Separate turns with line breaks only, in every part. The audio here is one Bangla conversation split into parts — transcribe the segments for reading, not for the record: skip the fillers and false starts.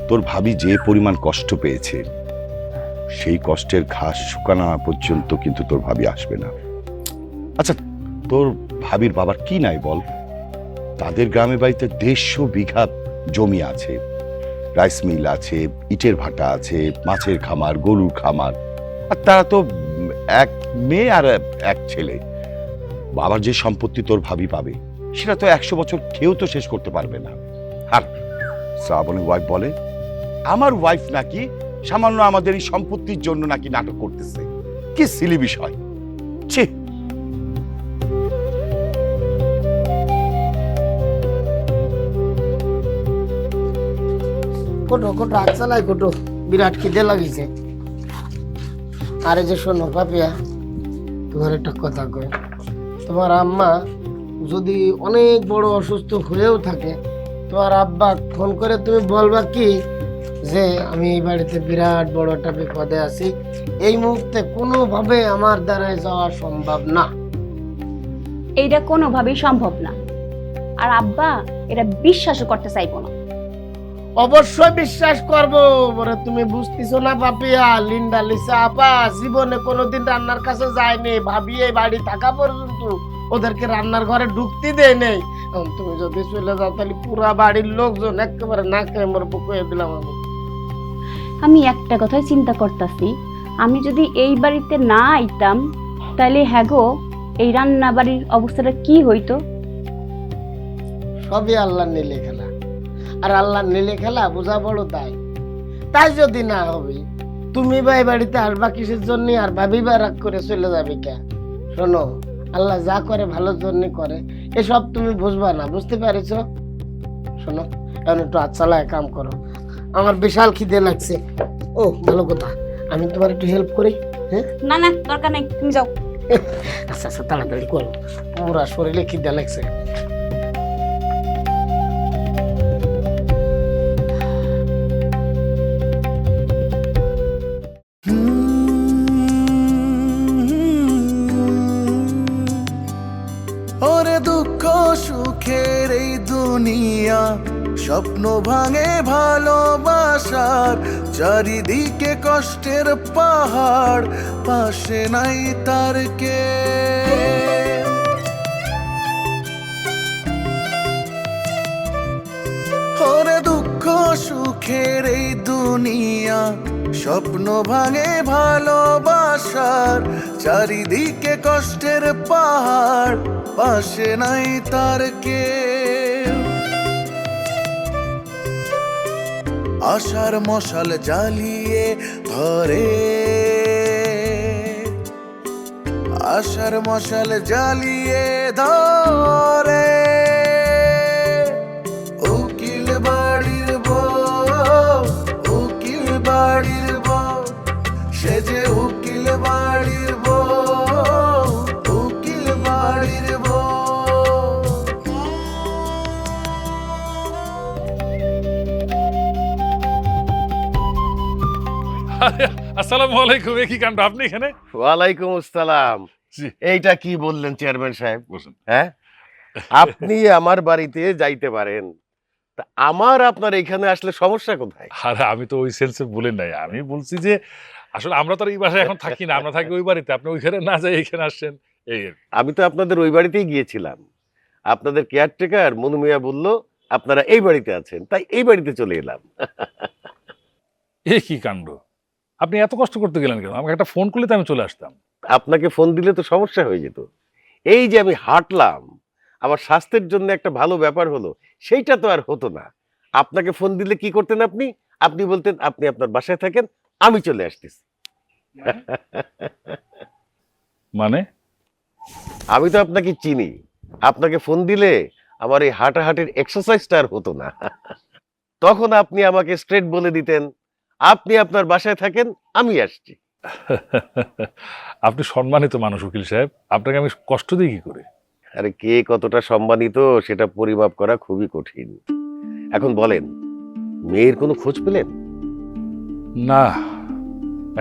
তোর ভাবি যে পরিমাণ কষ্ট পেয়েছে সেই কষ্টের ঘাস শুকানো না পর্যন্ত কিন্তু তোর ভাবি আসবে না। আচ্ছা, তোর ভাবির বাবার কি নাই বল? তাদের গ্রামে বাড়িতে 150 বিঘা জমি আছে, রাইস মিল আছে, ইটের ভাটা আছে, মাছের খামার, গরুর খামার, আর তারা তো এক মেয়ে আর এক ছেলে। বাবার যে সম্পত্তি তোর ভাবি পাবে সেটা তো 100 বছর কেউ তো শেষ করতে পারবে না। আর শ্রাবণী ওয়াইফ বলে আমার ওয়াইফ নাকি সামান্য আমাদের এই সম্পত্তির জন্য নাকি নাটক করতেছে। কি সিলি বিষয়! ছি!
কোটো কোটো চালাই কোটো, বিরাট খিদে লাগিছে। আরে যে শোনো পাপিয়া, তোমার একটা কথা কই। তোমার আম্মা যদি অনেক বড় অসুস্থ হয়েও থাকে, তোমার আব্বা ফোন করে তুমি বলবা কি যে আমি এই বাড়িতে বিরাট বড় একটা বিপদে আছি, এই মুহূর্তে কোনোভাবে আমার দ্বারাই যাওয়া সম্ভব না।
এইটা কোনোভাবেই সম্ভব না, আর আব্বা এটা বিশ্বাসও করতে চাইবো না।
অবশ্যই বিশ্বাস করবো। বলে তুমি বুঝতেছো না পাপিয়া, লিন্ডা লিসা আপা জীবনে কোনোদিন রান্নার কাছে যায়নি, ভাবি এই বাড়ি থাকা পর্যন্ত ওদেরকে রান্নার ঘরে ঢুকতে দেয় নেই। তুমি যদি চলে যাও তাহলে পুরা বাড়ির লোকজন একেবারে না খেয়ে মরবো কয়ে দিলাম।
আমি একটা কথাই চিন্তা করতেছি, আমি যদি এই বাড়িতে না আইতাম তাহলে হ্যাঁ গো, এই রান্না বাড়ির অবস্থাটা কি হইতো?
সবই আল্লাহর নীলে খেলা, আর আল্লাহর নীলে খেলা বোঝা বড় দায়। তাই যদি না হবে, তুমি বা এই বাড়িতে আসবা কিসের জন্য, আর ভাবি বা রাগ করে চলে যাবে কে? শোনো, আল্লাহ যা করে ভালোর জন্য করে, এসব তুমি বুঝবা না, বুঝতে পারিস? শোনো, এখন একটু আচ্ছালায় কাম করো, আমার বিশাল খিদে লাগছে। ও ভালো কথা, আমি তোমার একটু হেল্প করি। হ্যাঁ
না না, দরকার নেই, তুমি যাও।
আচ্ছা আচ্ছা, তাড়াতাড়ি করো, পুরা শরীরে খিদে লাগছে।
ওরে দুঃখ সুখের এই দুনিয়া, স্বপ্ন ভাঙে ভালোবাসার, চারিদিকে কষ্টের পাহাড়, পাশে নাই তার কে। ওরে দুঃখ সুখের এই দুনিয়া, স্বপ্ন ভাঙে ভালোবাসার, চারিদিকে কষ্টের পাহাড়, পাশে নাই তার কে। আশার মশাল জ্বালিয়ে ধরে, আশার মশাল জ্বালিয়ে ধরে, উকিল বাড়ির বউ, উকিল বাড়ির বউ, সে যে উকিল বাড়ির বউ, উকিল বাড়ির বউ।
আসসালামু আলাইকুম। কি কাণ্ড, আপনি এখানে?
ওয়ালাইকুম আসসালাম।
জি।
এইটা কি বললেন চেয়ারম্যান সাহেব?
বসুন।
হ্যাঁ, আপনি আমার বাড়িতে যাইতে পারেন, তা আমার আপনার এখানে আসলে সমস্যা কোথায়?
আরে আমি তো ওই সেন্সে বলেন নাই, আমি বলছি যে আসলে আমরা তো আর এই বাসায় এখন থাকি না, আমরা থাকি ওই বাড়িতে, আপনি ওইখানে না যাই এখানে আসছেন, এই আর কি।
আমি তো আপনাদের ওই বাড়িতেই গিয়েছিলাম, আপনাদের কেয়ারটেকার মনু মিয়া বলল আপনারা এই বাড়িতে আছেন, তাই এই বাড়িতে চলে এলাম।
এই কি কাণ্ড, আপনি এত কষ্ট করতে গেলেন কেন? আমাকে একটা ফোন করলে তো আমি চলে আসতাম।
আপনাকে ফোন দিলে তো সমস্যা হয়ে যেত। এই যে আমি হাঁটলাম, আমার স্বাস্থ্যের জন্য একটা ভালো ব্যাপার হলো, সেইটা তো আর হতো না। আপনাকে ফোন দিলে কি করতেন আপনি? আপনি বলতেন আপনি আপনার বাসায় থাকেন, আমি চলে আসতেছি।
মানে?
আমি তো আপনাকে চিনি, আপনাকে ফোন দিলে আমার এই হাঁটাহাঁটির এক্সারসাইজটা আর হতো না। তখন আপনি আমাকে স্ট্রেট বলে দিতেন আপনি আপনার বাসায় থাকেন, আমি আসছি।
আপনি সম্মানিত মানুষ উকিল সাহেব, আপনাকে আমি কষ্ট দিই কি করে?
আরে কে কতটা সম্মানিত সেটা পরিমাপ করা খুবই কঠিন। এখন বলেন, মেয়ের কোনো খোঁজ পেলেন?
না,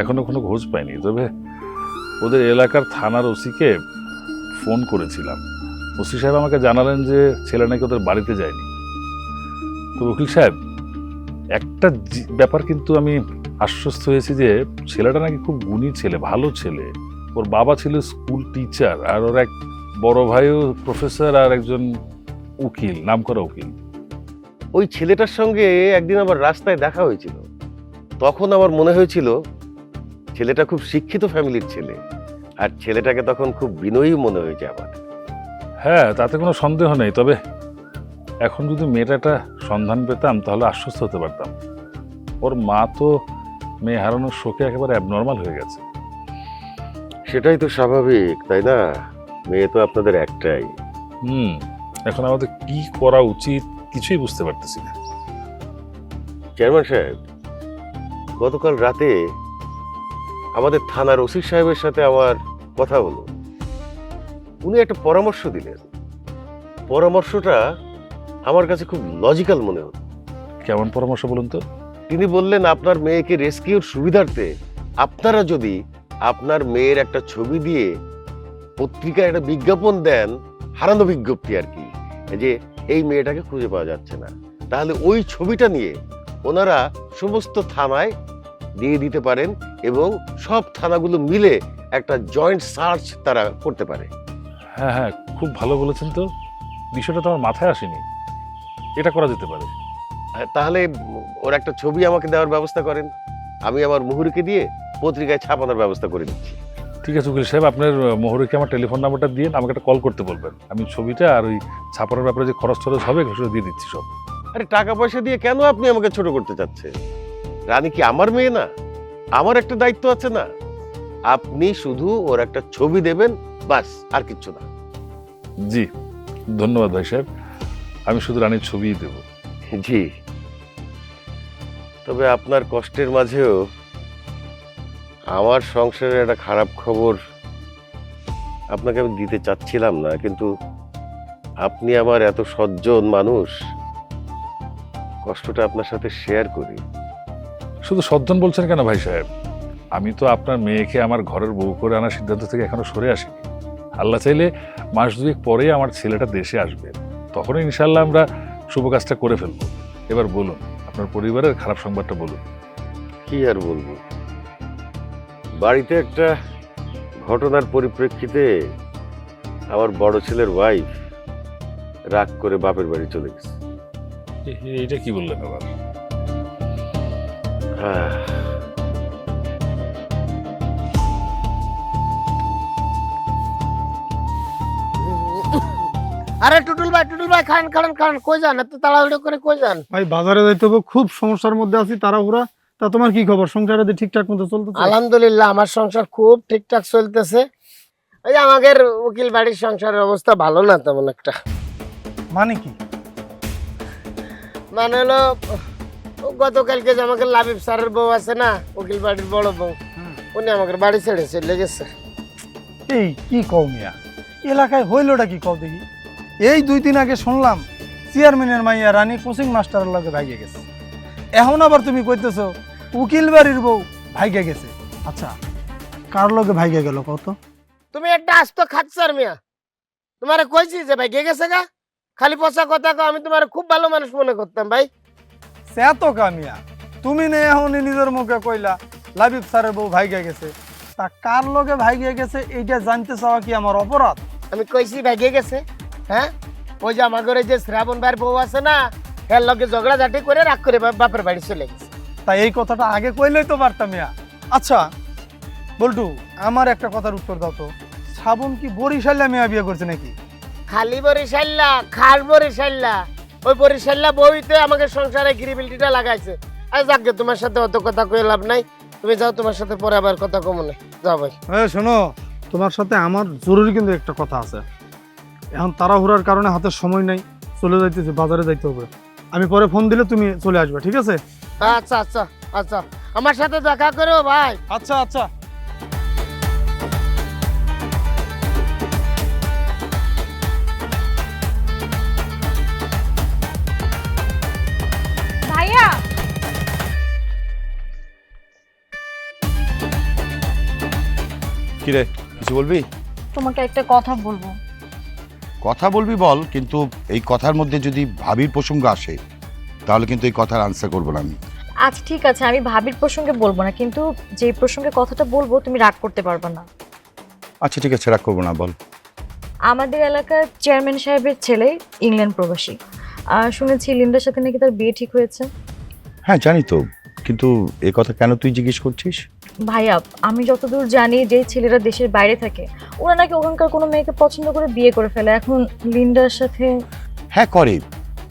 এখনো কোনো খোঁজ পাইনি, তবে ওদের এলাকার থানার ওসিকে ফোন করেছিলাম, ওসি সাহেব আমাকে জানালেন যে ছেলে নাকি ওদের বাড়িতে যায়নি। তো উকিল সাহেব, একটা ব্যাপার কিন্তু আমি আশ্বস্ত হয়েছি যে ছেলেটা নাকি খুব গুণী ছেলে, ভালো ছেলে। ওর বাবা ছিল স্কুল টিচার, আর ওর এক বড় ভাইও প্রফেসর, আর একজন উকিল, নামকরা উকিল।
ওই ছেলেটার সঙ্গে একদিন আমার রাস্তায় দেখা হয়েছিল। তখন আমার মনে হয়েছিল ছেলেটা খুব শিক্ষিত ফ্যামিলির ছেলে, আর ছেলেটাকে তখন খুব বিনয়ী মনে হয়েছে আমার।
হ্যাঁ, তাতে কোনো সন্দেহ নেই। তবে এখন যদি মেয়েটা একটা সন্ধান পেতাম তাহলে আশ্বস্ত হতে পারতাম। ওর মা তো মেয়ে হারানোর শোকে একেবারে অ্যাবনর্মাল হয়ে গেছে।
সেটাই তো স্বাভাবিক, তাই না? মেয়ে তো আপনাদের একটাই।
এখন আমাদের কি করা উচিত কিছুই বুঝতে পারতেছি না।
চেয়ারম্যান সাহেব, গতকাল রাতে আমাদের থানার ওসি সাহেবের সাথে আমার কথা হলো। উনি একটা পরামর্শ দিলেন। পরামর্শটা আমার কাছে খুব লজিক্যাল মনে হলো।
কেমন পরামর্শ বলুন তো?
তিনি বললেন, আপনার মেয়েকে রেস্কিউর সুবিধার্থে আপনারা যদি আপনার মেয়ের একটা ছবি দিয়ে পত্রিকায় একটা বিজ্ঞাপন দেন, হারানো বিজ্ঞপ্তি আর কি, যে এই মেয়েটাকে খুঁজে পাওয়া যাচ্ছে না, তাহলে ওই ছবিটা নিয়ে ওনারা সমস্ত থানায় দিয়ে দিতে পারেন এবং সব থানাগুলো মিলে একটা জয়েন্ট সার্চ তারা করতে পারে।
হ্যাঁ হ্যাঁ, খুব ভালো বলেছেন। তো বিষয়টা তো আমার মাথায় আসেনি। এটা করা যেতে পারে।
তাহলে ওর একটা ছবি আমাকে দেওয়ার ব্যবস্থা করেন, আমি আমার মুহুরিকে দিয়ে পত্রিকায় ছাপানোর ব্যবস্থা করে দিচ্ছি।
ঠিক আছে উকিল সাহেব, আপনার মোহরকে আমার টেলিফোন নাম্বারটা দিয়ে আমাকে একটা কল করতে বলবেন। আমি ছবিটা আর ওই ছাপানোর ব্যাপারে যে খরচ টরচ হবে সেটা দিয়ে দিচ্ছি সব।
আরে টাকা পয়সা দিয়ে কেন আপনি আমাকে ছোট করতে চাচ্ছেন? রানী কি আমার মেয়ে না? আমার একটা দায়িত্ব আছে না? আপনি শুধু ওর একটা ছবি দেবেন, বাস, আর কিচ্ছু না।
জি ধন্যবাদ ভাই সাহেব, আমি শুধু রানীর ছবিই দেব।
জি, তবে আপনার কষ্টের মাঝেও আমার সংসারের একটা খারাপ খবর আপনাকে আমি দিতে চাচ্ছিলাম না, কিন্তু আপনি আমার এত সজ্জন মানুষ, কষ্টটা আপনার সাথে শেয়ার করি।
শুধু সজ্জন বলছেন কেন ভাই সাহেব? আমি তো আপনার মেয়েকে আমার ঘরের বউ করে আনার সিদ্ধান্ত থেকে এখনো সরে আসিনি। আল্লাহ চাইলে মাস দুয়েক পরে আমার ছেলেটা দেশে আসবে, তখনই ইনশাল্লাহ আমরা শুভ কাজটা করে ফেলবো। এবার বলুন, আপনার পরিবারের খারাপ সংবাদটা বলুন।
কি আর বলবো, বাড়িতে একটা ঘটনার পরিপ্রেক্ষিতে আমার বড় ছেলের ওয়াইফ রাগ করে বাপের বাড়ি চলে গেছে।
এটা কি বললেন আবার?
হ্যাঁ,
আরে টুটুল ভাই খান খান খান, কই যান এত তাড়াহুড়ো করে, কই যান?
ভাই বাজারে যাইতে হবে, খুব সমস্যার মধ্যে আছি, তাড়াহুড়া। তা তোমার কি খবর? সংসারে ঠিকঠাক মতো চলতেছে?
আলহামদুলিল্লাহ, আমার সংসার খুব ঠিকঠাক চলতেছে। ওই যে আমাদের উকিল বাড়ির সংসারের অবস্থা ভালো না তেমন একটা।
মানে কি?
মানে হলো, গতকালকে যে আমাকে লাবিব স্যারের বউ আছে না, উকিল বাড়ির বড় বউ, উনি আমাকে বাড়ি ছেড়ে চলে গেছে।
এই কি কও মিয়া, এলাকায় হইলোটা কি কও দেখি? এই 2 দিন আগে শুনলাম চেয়ারম্যানের মাইয়া রানী কোচিং মাস্টারের লগে ভাইগে গেছে। এখন আবার তুমি কইতেছো উকিল বাড়ির বউ ভাইগে গেছে। আচ্ছা, কার লগে ভাইগে গেল কত?
তুমি একটা আস্ত খাচ্ছার মিয়া, তোমারে কইছি যে ভাই গেছে গা, খালি পচা কথা কও। আমি তোমার খুব ভালো মানুষ মনে করতাম ভাই।
সে তো কামিয়া, তুমি নে এখন নিজের মুখে কইলা লাবিব স্যারের বউ ভাইগে গেছে। তা কার লগে ভাইগে গেছে এইটা জানতে চাওয়া কি আমার অপরাধ?
আমি কইছি ভাই গেছে। হ্যাঁ, ওই যে আমার ঘরে যে শ্রাবণ ভাইয়ের বউ আছে না, এর লগে ঝগড়াঝাটি করে রাগ করে বাপের বাড়ি চলে গেছে।
তাই এই কথাটা আগে কইলেই তো পারতাম মিয়া। আচ্ছা বল্টু, আমার একটা কথার উত্তর দাও তো, শ্রাবণ কি বরিশালে মেয়া বিয়ে করছে নাকি?
খালি বরিশাল্লা, খাস বরিশাল্লা, ওই বরিশাল্লা বউইতে আমাকে সংসারে গিরিবিলিটিটা লাগাইছে। আর যাকে তোমার সাথে অত কথা কই লাভ নাই, তুমি যাও, তোমার সাথে পরে আবার কথা কমনে যাও ভাই।
শোনো, তোমার সাথে আমার জরুরি কিন্তু একটা কথা আছে। এখন তাড়াহুড়ার কারণে হাতে সময় নাই, চলে যাইতেছি, বাজারে যাইতে হবে। আমি পরে ফোন দিলে তুমি চলে আসবে, ঠিক আছে?
আচ্ছা আচ্ছা আচ্ছা, আমার সাথে দেখা করো ভাই।
আচ্ছা আচ্ছা।
ভাইয়া,
কি রে, কিছু বলবি?
তোমাকে একটা কথা বলবো।
কথা বলবি বল, কিন্তু এই কথার মধ্যে যদি ভাবির প্রসঙ্গ আসে তাহলে কিন্তু এই কথার আনসার করবো না আমি।
আচ্ছা ঠিক আছে, আমি ভাবির প্রসঙ্গে বলবো না, কিন্তু যে প্রসঙ্গে কথাটা বলবো তুমি রাগ করতে পারবে না।
আচ্ছা ঠিক আছে, রাগ করবো না, বল।
আমাদের এলাকার চেয়ারম্যান সাহেবের ছেলে ইংল্যান্ড প্রবাসী, শুনেছি লিন্ডার সাথে নাকি তার বিয়ে ঠিক হয়েছে।
হ্যাঁ জানি তো, কিন্তু এ কথা কেন তুই জিজ্ঞেস করছিস?
ভাইয়া আমি যতদূর জানি যে ছেলেরা দেশের বাইরে থাকে ওরা নাকি ওখানকার কোনো মেয়েকে পছন্দ করে বিয়ে করে ফেলে। এখন লিন্ডার সাথে
হ্যাঁ করে,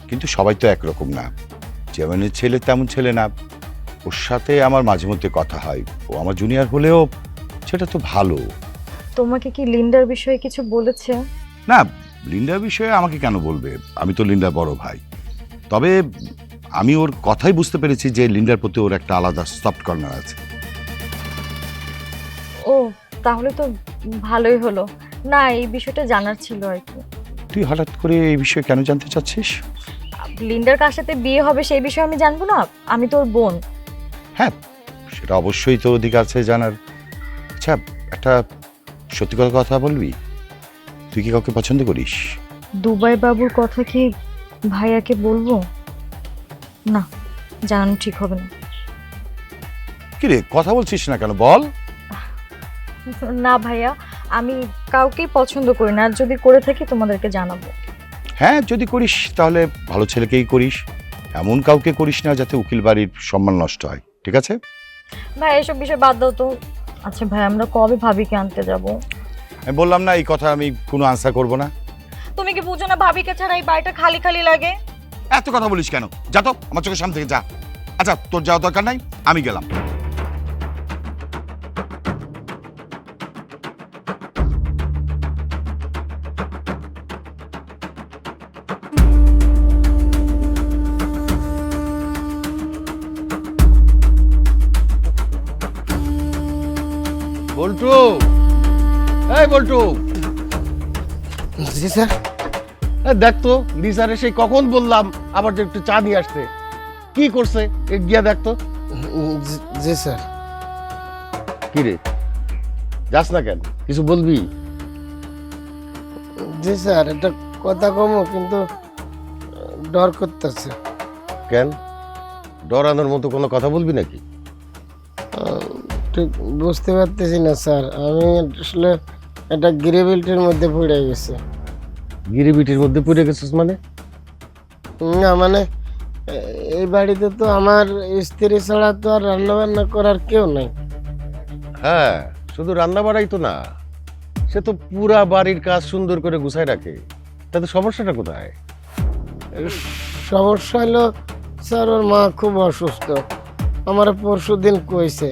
কিন্তু সবাই তো একরকম না। যেমনের ছেলে তেমন ছেলে না। ওর সাথে আমার মাঝে মধ্যে কথা হয়, ও আমার জুনিয়র হলেও সেটা তো ভালো।
তোমাকে কি লিন্ডার বিষয়ে কিছু বলেছে?
না, লিন্ডার বিষয়ে আমাকে কেন বলবে, আমি তো লিন্ডার বড় ভাই। তবে আমি ওর কথাই বুঝতে পেরেছি যে লিন্ডার প্রতি ওর একটা আলাদা সফট কর্নার আছে।
ও তাহলে তো ভালোই হলো। না এই বিষয়টা জানার ছিল আর কি।
তুই হঠাৎ করে এই বিষয়ে কেন জানতে চাচ্ছিস?
লিন্ডার কার সাথে বিয়ে হবে সেই বিষয়ে আমি জানবো না? আমি তোর বোন।
হ্যাঁ সেটা অবশ্যই তোর অধিকার আছে জানার। আচ্ছা একটা সত্যি কথা বলবি, তুই কি কাউকে পছন্দ করিস?
দুবাই বাবুর কথা কি ভাইয়াকে বলবো? না, জানানো ঠিক হবে না।
কিরে কথা বলছিস না কেন, বল।
না ভাইয়া, আমি কাউকেই পছন্দ করি না, আর যদি করে থাকি তোমাদেরকে জানাবো।
হ্যাঁ যদি করিস তাহলে ভালো ছেলেকেই করিস, এমন কাউকে করিস না যাতে উকিল বাড়ির সম্মান নষ্ট হয়, ঠিক আছে?
ভাই এসব বিষয় বাদ দাও তো। আচ্ছা ভাই আমরা কবে ভাবিকে আনতে যাব?
আমি বললাম না এই কথা আমি কোনো আনসার করব না।
তুমি কি বুঝো না ভাবিকে ছাড়া এই বাড়িটা খালি খালি লাগে?
এত কথা বলিস কেন, যা তো আমার চোখের সামনে থেকে যা। আচ্ছা তোর যাওয়ার দরকার নাই, আমি গেলাম।
বল্টু, এই বল্টু,
জি স্যার।
দেখ তো লিসারে সেই কখন বললাম আবার যে একটু চা নিয়ে আসতে, কি করছে গিয়া দেখ তো।
জি স্যার।
কি রে যাস না কেন, কিছু বলবি?
জি স্যার, এটা কথা কমো কিন্তু ডর করতেছে।
কেন ডরানোর মতো কোনো কথা বলবি নাকি?
ঠিক বুঝতে পারতেছি না স্যার, আমি আসলে এটা গিরিবিলটির মধ্যে পড়ে গেছে।
গিরিবিটির মধ্যে পড়ে গেছিস মানে?
না মানে এই বাড়িতে তো আমার স্ত্রী ছাড়া তো আর রান্না বান্না করার কেউ নাই।
হ্যাঁ শুধু রান্না বাড়াই তো না, সে তো পুরা বাড়ির কাজ সুন্দর করে গুছায় রাখে। তাতে সমস্যাটা কোথায়?
সমস্যা হলো স্যার ওর মা খুব অসুস্থ, আমার পরশু দিন কইছে,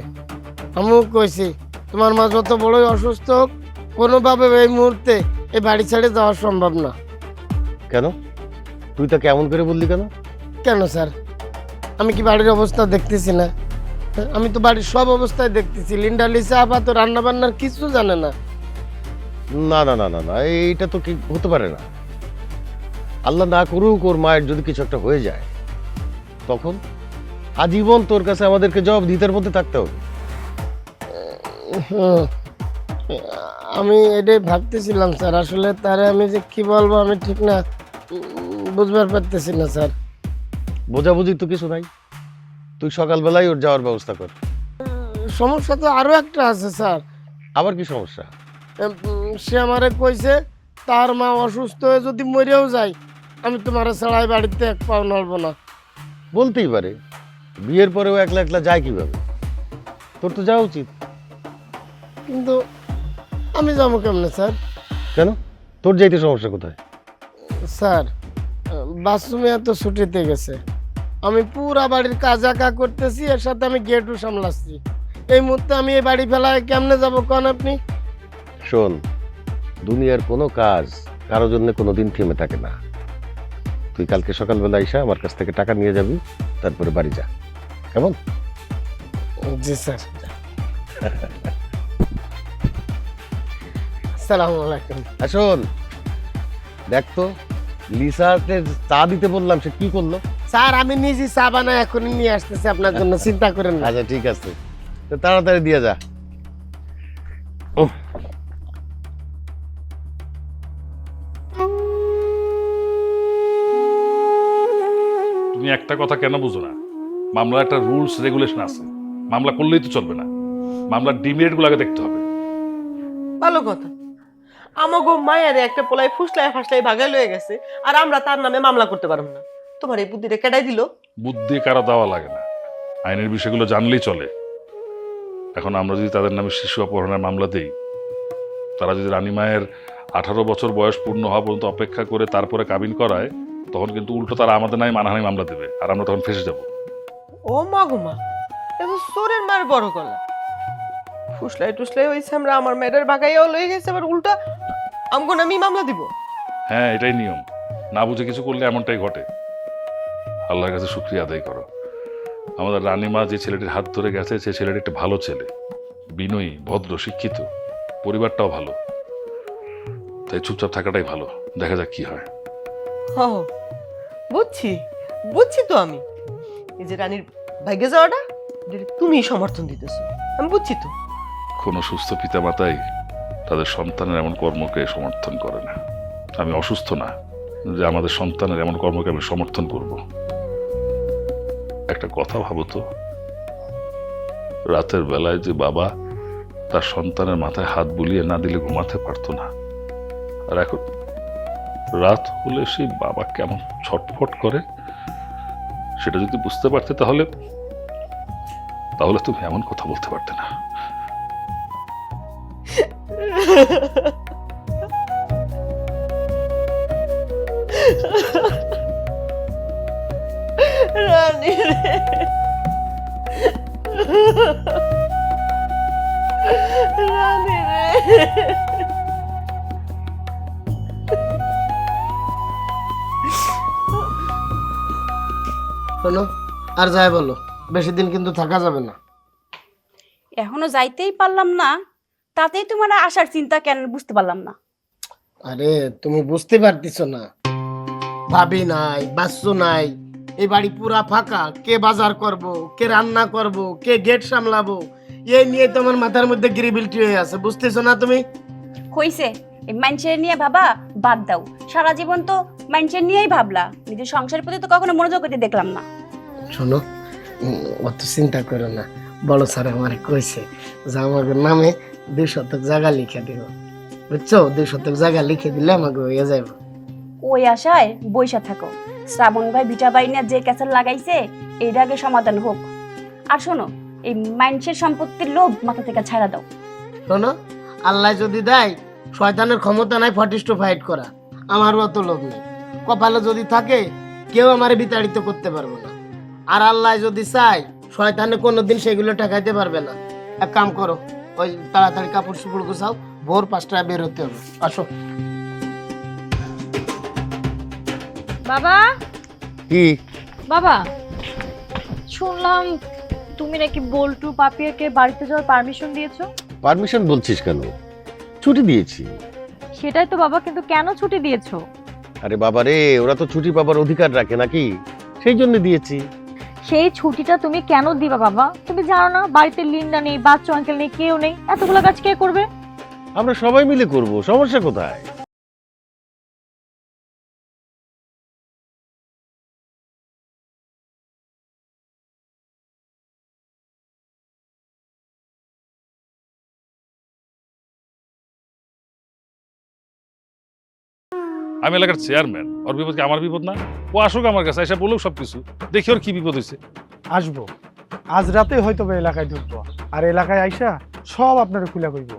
আমিও কইছি তোমার মা যত বড়ই অসুস্থ হোক কোনোভাবে এই মুহূর্তে এই বাড়ি ছেড়ে যাওয়া সম্ভব না।
কেন তুই তা কেমন করে বললি কেন?
কেন স্যার, আমি কি বাড়ির অবস্থা দেখতেছি না? আমি তো বাড়ির সব অবস্থায় দেখতেছি। লিন্ডা লিসা আপা তো রান্না বান্নার কিছু জানে না।
না না না না না, এইটা তো কি হতে পারে না। আল্লাহ না করুক ওর মায়ের যদি কিছু একটা হয়ে যায়, তখন আজীবন তোর কাছে আমাদেরকে জবাব দিতের মধ্যে থাকতে হবে।
হুম, আমি এটাই ভাবতেছিলাম স্যার, আসলে তারে আমি যে কি বলবো আমি ঠিক না বুঝবার পারতেছি না স্যার।
বোঝাবুঝি তো কিছু নাই, তুই সকালবেলায় ওর যাওয়ার ব্যবস্থা কর।
সমস্যা তো আরো একটা আছে স্যার।
আবার কি সমস্যা?
সে আমারে কইছে তার মা অসুস্থ হয়ে যদি মরেও যায় আমি তোমার ছাড়াই বাড়িতে এক পাও নড়বো না।
বলতেই পারে, বিয়ের পরেও একলা একলা যায় কিভাবে? তোর তো যাওয়া উচিত।
কিন্তু আমি যাবো কেমনে স্যার?
কেন তোর যাইতে সমস্যা কোথায়?
স্যার বাথরুমে এত ছুটিতে গেছে, আমি পুরা বাড়ির কাজ একা করতেছি, এর সাথে আমি গেটও সামলাচ্ছি। এই মুহূর্তে আমি এই বাড়ি ফেলায় কেমনে যাবো কোন আপনি?
শোন, দুনিয়ার কোনো কাজ কারোর জন্য কোনোদিন থেমে থাকে না। তুই কালকে সকালবেলা এসে আমার কাছ থেকে টাকা নিয়ে যাবি, তারপরে বাড়ি যা, কেমন?
জি স্যার। আসসালামু আলাইকুম।
আর শোন, দেখ তো লিসাকে চা দিতে বললাম, সে কি করলো?
স্যার আমি নিজে চা বানায় এখনই নিয়ে আসতেছি আপনার জন্য, চিন্তা করেন না।
আচ্ছা ঠিক আছে, তো তাড়াতাড়ি দিয়ে যা। উহ।
তুমি একটা কথা কেন বুঝো না? মামলার একটা রুলস রেগুলেশন আছে, মামলা করলেই তো চলবে না, মামলার ডিমেরিটগুলো আগে দেখতে হবে।
ভালো কথা। আমাগো মায়ের একটা পোলায় ফুসলায় ফাসলায় ভাগাই লয়ে গেছে, আর আমরা তার নামে মামলা করতে পারবো না। তোমার এই বুদ্ধিটা কেডাই দিল?
বুদ্ধি কারো দেওয়া লাগে না, আইনের বিষয়গুলো জানলেই চলে। এখন আমরা যদি তাদের নামে শিশু অপহরণের মামলা দিই, তারা যদি রানীমায়ের 18 বছর বয়স পূর্ণ হওয়া পর্যন্ত অপেক্ষা করে তারপরে কাবিন করায়, তখন কিন্তু উল্টো তারা আমাদের নামে মানহানি মামলা দেবে, আর আমরা তখন ফেসে যাব।
ও মা গো মা, এখন চোরের মার বড় গলা। ফুসলাই টুসলাই হয়েছে, আমরা আমার মেয়েটার ভাগাইয়াও লয়ে গেছে, আবার উল্টা আমগো নামেই মামলা দিব।
হ্যাঁ, এটাই নিয়ম। না বুঝে কিছু করলে এমনটাই ঘটে। আল্লাহর কাছে শুকরিয়া আদায় করো, আমাদের রানীমা যে ছেলেটির হাত ধরে গেছে সে ছেলেটি একটা ভালো ছেলে, বিনয়ী, ভদ্র, শিক্ষিত, পরিবারটাও ভালো। তাই চুপচাপ থাকাটাই ভালো, দেখা যাক কি হয়।
হ, বুঝছি বুঝছি তো আমি। এই যে রানীর ভাগ্যে যাওয়াটা, এটা তুমি সমর্থন দিতেছো, আমি বুঝছি তো।
কোনো সুস্থ পিতামাতাই তাদের সন্তানের এমন কর্মকে সমর্থন করে না। আমি অসুস্থ না যে আমাদের সন্তানের এমন কর্মকে আমি সমর্থন করব। একটা কথা ভাবো তো, রাতের বেলায় যে বাবা তার সন্তানের মাথায় হাত বুলিয়ে না দিলে ঘুমাতে পারতো না, আর এখন রাত হলে সেই বাবা কেমন ছটফট করে, সেটা যদি বুঝতে পারতে তাহলে তাহলে তুমি এমন কথা বলতে পারতে না।
রানী রে, রানী রে।
শোনো, আর যাই বলো, বেশি দিন কিন্তু থাকা যাবে না।
এখনো যাইতেই পারলাম না, তাতেই তোমার আসার চিন্তা কেন বুঝতে পারলাম না।
আরে তুমি বুঝতে পারতেছ না, ভাবি নাই, বাচ্চু নাই, এই বাড়ি পুরা ফাঁকা। কে বাজার করব, কে রান্না করব, কে গেট সামলাবো, এই নিয়ে তোমার মাথার মধ্যে গিরিবিলটি হয়ে আছে, বুঝতেছো না তুমি?
হইছে, এই মানুষের নিয়ে ভাবা বাদ দাও। সারা জীবন তো মানুষের নিয়েই ভাবলা, নিজের সংসারের প্রতি তো কখনো মনোযোগ দিতে দেখলাম না।
শোনো, অত চিন্তা করো না। বড় স্যার আমার কইছে যে আমাকে নামে 2 শতক জায়গা লিখে দিব, বুঝছো? 2 শতক জায়গা লিখে দিলে আমাকে হয়ে যাবে।
ওই আশায় বইসা থাকো। শ্রাবণ ভাই ভিটা বাড়ি নিয়ে যে ক্যাসেল লাগাইছে, এর আগে সমাধান হোক। আর শোনো, এই মানুষের সম্পত্তির লোভ মাথা থেকে ছাড়া দাও।
শোনো, আল্লাহ যদি দেয়, শয়তানের ক্ষমতা নাই ফটিস্ট ফাইট করা। আমারও অত লোভ নেই। কপালে যদি থাকে, কেউ আমার বিতাড়িত করতে পারবে না। আর আল্লাহ যদি চায়, শয়তানে কোনোদিন সেগুলো ঠেকাইতে পারবে না। এক কাম করো, ওই তাড়াতাড়ি কাপড় চোপড় গুছাও, ভোর 5টায় বের হতে হবে। আসো।
বাবা,
কি
বাবা, শুনলাম তুমি নাকি বল্টু পাপিয়াকে বাড়িতে যাওয়ার পারমিশন দিয়েছো।
পারমিশন বলছিস কেন? ছুটি দিয়েছি।
সেটাই তো বাবা, কিন্তু কেন ছুটি দিয়েছো?
আরে বাবা রে, ওরা তো ছুটি পাবার অধিকার রাখে নাকি, সেই জন্য দিয়েছি।
সেই ছুটিটা তুমি কেন দিবা বাবা? তুমি জানো না বাড়িতে লিন্ডা নেই, বাচ্চা আঙ্কেল নেই, কেউ নেই, এতগুলো কাজ কে করবে?
আমরা সবাই মিলে করব, সমস্যা কোথায়?
আমি এলাকার চেয়ারম্যান, ওর বিপদ কি আমার বিপদ না? ও আসুক আমার কাছে, এসে বলুক সবকিছু, দেখি ওর কি বিপদ হয়েছে।
আসবো, আজ রাতে হয়তো বা এলাকায় ঢুকবো, আর এলাকায় আইসা সব আপনারা খুলে কইব।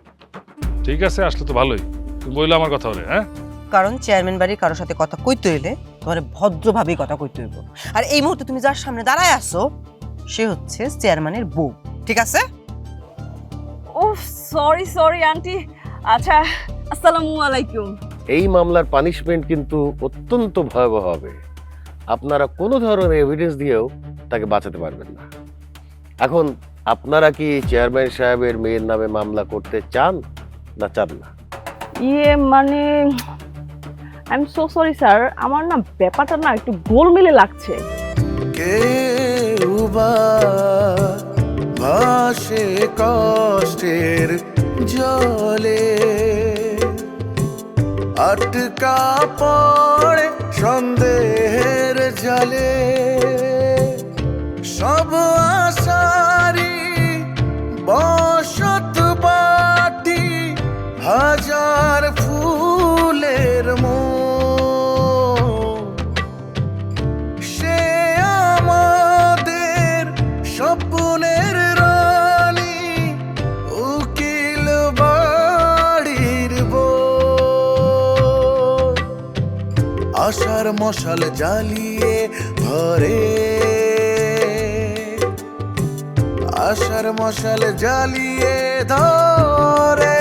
ঠিক আছে, আসলে তো ভালোই। তুমি বললে আমার কথা হলে, হ্যাঁ?
কারণ চেয়ারম্যান বাড়ির কারোর সাথে কথা কইতে হইলে তোমার ভদ্রভাবে কথা কইতে হইব। আর এই মুহূর্তে তুমি যার সামনে দাঁড়ায় আছো, সে হচ্ছে চেয়ারম্যানের বউ, ঠিক আছে?
ও সরি আন্টি। আচ্ছা, আসসালামু আলাইকুম।
এই মামলার পানিশমেন্ট কিন্তু অত্যন্ত ভয়াবহ হবে। আপনারা কোনো ধরনের এভিডেন্স দিয়েও তাকে বাঁচাতে পারবেন না। এখন আপনারা কি চেয়ারম্যান সাহেবের মেয়ের নামে মামলা করতে চান না চান না?
ইয়ে মানে, I am so sorry sir, আমার না ব্যাপারটা না একটু গোলমেলে লাগছে।
কেউ বা ভাসে কষ্টের জলে, আটকা পড়ে সন্দেহের জালে। আশার মশাল জ্বালিয়ে ধরে, আশার মশাল জ্বালিয়ে ধরে।